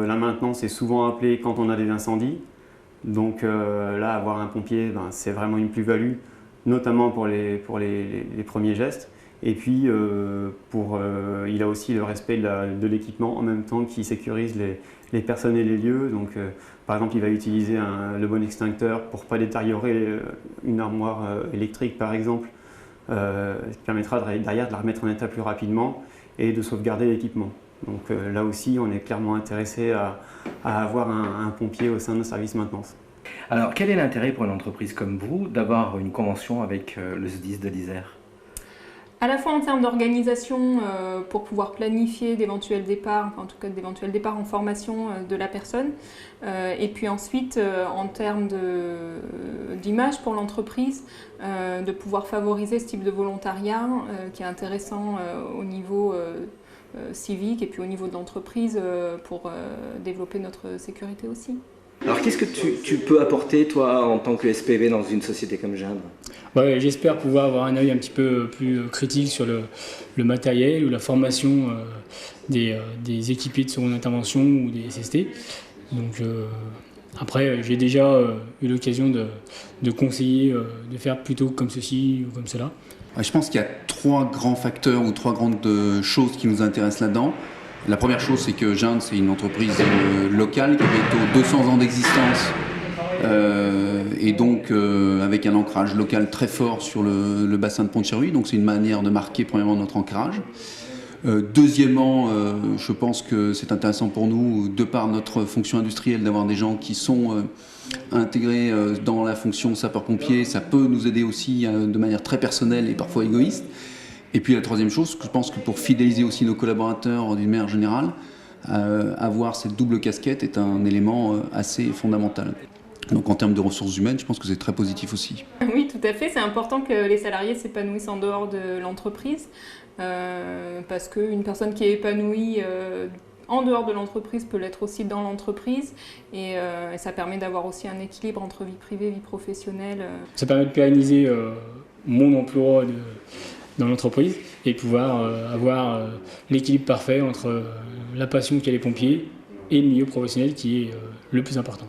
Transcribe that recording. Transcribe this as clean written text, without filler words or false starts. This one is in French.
la maintenance est souvent appelée quand on a des incendies. Donc là, avoir un pompier, c'est vraiment une plus-value, notamment pour les premiers gestes. Et puis, il a aussi le respect de l'équipement en même temps qui sécurise les personnes et les lieux. Donc, par exemple, il va utiliser le bon extincteur pour ne pas détériorer une armoire électrique, par exemple, ce qui permettra derrière de la remettre en état plus rapidement et de sauvegarder l'équipement. Donc là aussi, on est clairement intéressé à avoir un pompier au sein de nos services maintenance. Alors, quel est l'intérêt pour une entreprise comme vous d'avoir une convention avec le SDIS de l'Isère ? À la fois en termes d'organisation, pour pouvoir planifier d'éventuels départs, en tout cas d'éventuels départs en formation de la personne, et puis ensuite en termes d'image pour l'entreprise, de pouvoir favoriser ce type de volontariat qui est intéressant au niveau civique et puis au niveau de l'entreprise pour développer notre sécurité aussi. Alors qu'est-ce que tu peux apporter toi en tant que SPV dans une société comme Geindre ? J'espère pouvoir avoir un œil un petit peu plus critique sur le matériel ou la formation des équipiers de seconde intervention ou des SST. Donc, après, j'ai déjà eu l'occasion de conseiller de faire plutôt comme ceci ou comme cela. Je pense qu'il y a 3 grands facteurs ou 3 grandes choses qui nous intéressent là-dedans. La première chose, c'est que Geindre, c'est une entreprise locale qui a bientôt 200 ans d'existence et donc avec un ancrage local très fort sur le bassin de Pont-de-Cherruy. Donc c'est une manière de marquer premièrement notre ancrage. Deuxièmement, je pense que c'est intéressant pour nous, de par notre fonction industrielle, d'avoir des gens qui sont intégrés dans la fonction sapeur-pompier. Ça peut nous aider aussi de manière très personnelle et parfois égoïste. Et puis la troisième chose, je pense que pour fidéliser aussi nos collaborateurs d'une manière générale, avoir cette double casquette est un élément assez fondamental. Donc en termes de ressources humaines, je pense que c'est très positif aussi. Oui, tout à fait. C'est important que les salariés s'épanouissent en dehors de l'entreprise parce qu'une personne qui est épanouie en dehors de l'entreprise peut l'être aussi dans l'entreprise et ça permet d'avoir aussi un équilibre entre vie privée et vie professionnelle. Ça permet de pérenniser mon emploi dans l'entreprise et pouvoir avoir l'équilibre parfait entre la passion qu'a les pompiers et le milieu professionnel qui est le plus important.